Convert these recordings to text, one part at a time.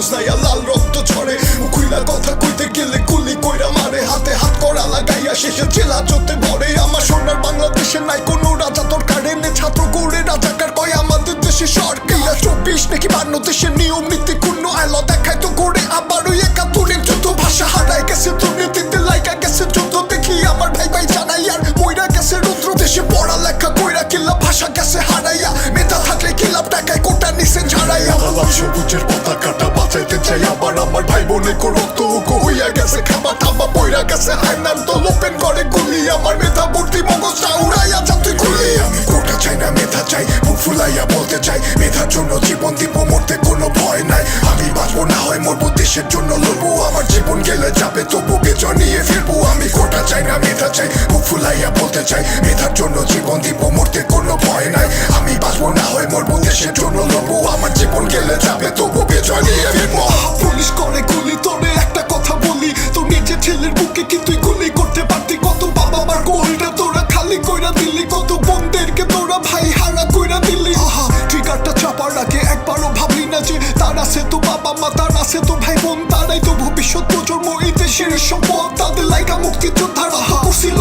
সবুজ নাইয়া লাল রক্ত ঝরে খুইলা কথা কইতে গেলে গুলি কইরা মারে হাতে হাত করা লাগাইয়া শেষে জেলা চোতে ভরে আমার সোনার বাংলাদেশে নাই কোনো রাজা তোর কারেনে ছাত্র গৌড়ে রাজাকার কয় আমাদের দেশে সরকার 24 নাকি 52 দেশের নিয়ম নীতি ক্ষুণ্ণ আলো দেখায় তো করে আবার ওই একাত্তরের যুদ্ধ ভাষা হারায় গেছে দুর্নীতিতে লাইকা গেছে যুদ্ধ দেখি আমার ভাই ভাই জানাই আর মইরা গেছে রুদ্র দেশে পড়ালেখা কইরা কিল্লা ভাষা গেছে হারাইয়া মেধা থাকলে কিলাপ টাকায় কোটা নিচে ঝাড়াইয়া লাল সবুজের পতাকাটা বাঁচাইতে চাই আবার আমার ভাই বোনে রক্ত হইয়া গেছে খাবার থাবা পইরা গেছে আয়নার দল ওপেন করে গুলি আমার মেধা ভর্তি মগজটা উড়াইয়া যাতে খুলি আমি কোটা চাই না মেধা চাই মুখ ফুলাইয়া বলতে চাই মেধার জন্য জীবন দিব মরতে কোনো ভয় নাই আমি বাঁচবো না হয় মরবো দেশের জন্য লড়বো আমার জীবন গেলে যাবে তবু বেচর নিয়ে ফিরবো আমি কোটা চাই না মেধা চাই মুখ ফুলাইয়া বলতে চাই মেধার জন্য জীবন দিব মরতে কোনো ভয় নাই আমি বাঁচবো না হয় মরবো দেশের জন্য লড়বো আমার জীবন গেলে যাবে তবু বেচর নিয়ে ফিরবো পুলিশ করে গুলি তোরে একটা কথা বলি তোর নিজের ছেলের বুকে কি তুই গুলি করতে পারতি কত বাবা আমার গোলটা তোরা খালি কইরা দিলি কত বোনদেরকে তোরা ভাই হারা কইরা দিলি আহা ট্রিগারটা চাপার আগে একবারও ভাবলি না যে তার আছে তো বাবা মা তার আছে তো ভাই বোন তারাই তো ভবিষ্যৎ প্রজন্ম এই দেশের সম্পদ তাদের লাইকা মুক্তিযোদ্ধার আহা করছিল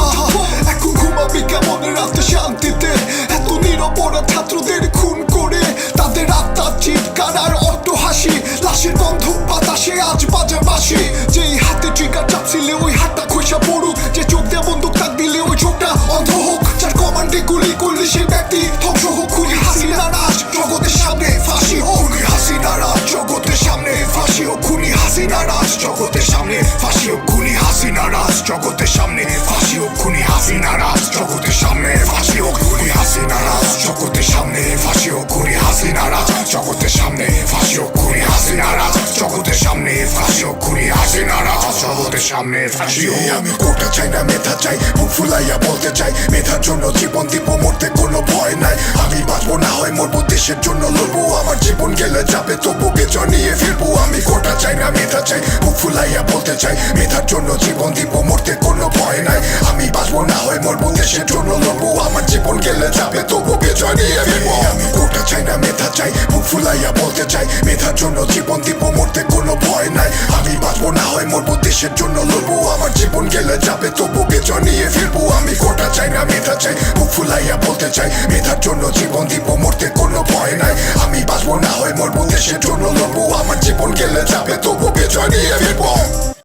এখন ঘুমাবি কেমন রাতে শান্তিতে এত নিরপরাধ ছাত্রদের খুন করে তাদের আত্মার চিৎকার আর অট্ট হাসি লাশের গন্ধ বাতাসে আজ বাজে বাসি যেই হাতে ট্রিগার চাপছিলে ওই হাতটা খসা পড়ুক যে চোখ দিয়ে বন্দুক তাক দিলে ওই চোখটা অন্ধ হোক যার কমান্ডে গুলি করলে সেই ব্যক্তি ধ্বংস হোক খুনি হাসিনা রাজ জগতের সামনে ফাঁসি হোক খুনি হাসিনা রাজ জগতের সামনে ফাঁসি হোক খুনি হাসিনা রাজ জগতের সামনে ফাঁসি হোক খুনি হাসিনা রাজ জগতের সামনে ফাঁসি হোক খুনি হাসিনা রাজ জগতের সামনে ফাঁসি হোক খুনি হাসিনা রাজ জগতের সামনে ফাঁসি হোক খুনি হাসিনা রাজ জগতের সামনে ফাঁসি হোক খুনি হাসিনা রাজ জগতের সামনে ফাঁসি হোক খুনি হাসিনা রাজ জগতের সামনে ফাঁসি হোক আমি কোটা চাই না মেধা চাই মুখ ফুলাইয়া বলতে চাই মেধার জন্য জীবন দিব মরতে কোনো ভয় নাই আমি বাঁচবো না হয় মরবো দেশের জন্য লড়বো আমার জীবন গেলে যাবে তবু বেচর নিয়ে ফিরবো আমি কোটা চাই না মেধা চাই মুখ ফুলাইয়া বলতে চাই মেধার জন্য জীবন দিব মরতে কোনো ভয় নাই আমি বাঁচবো না হয় মরবো দেশের জন্য লড়বো আমার জীবন গেলে যাবে তবু বেচর নিয়ে ফিরবো আমি কোটা চাই না মেধা চাই মুখ ফুলাইয়া বলতে চাই মেধার জন্য জীবন দিব মরতে কোনো ভয় নাই আমি বাঁচবো না হয় মরবো দেশের জন্য লড়বো আমার জীবন গেলে যাবে তবু বেচর নিয়ে ফিরবো আমি কোটা চাই না মেধা চাই মুখ ফুলাইয়া বলতে চাই মেধার জন্য জীবন দিব মরতে কোনো ভয় নাই আমি বাঁচবো না হয় মরবো দেশের জন্য লড়বো আমার জীবন গেলে যাবে তবু বেচর নিয়ে ফিরবো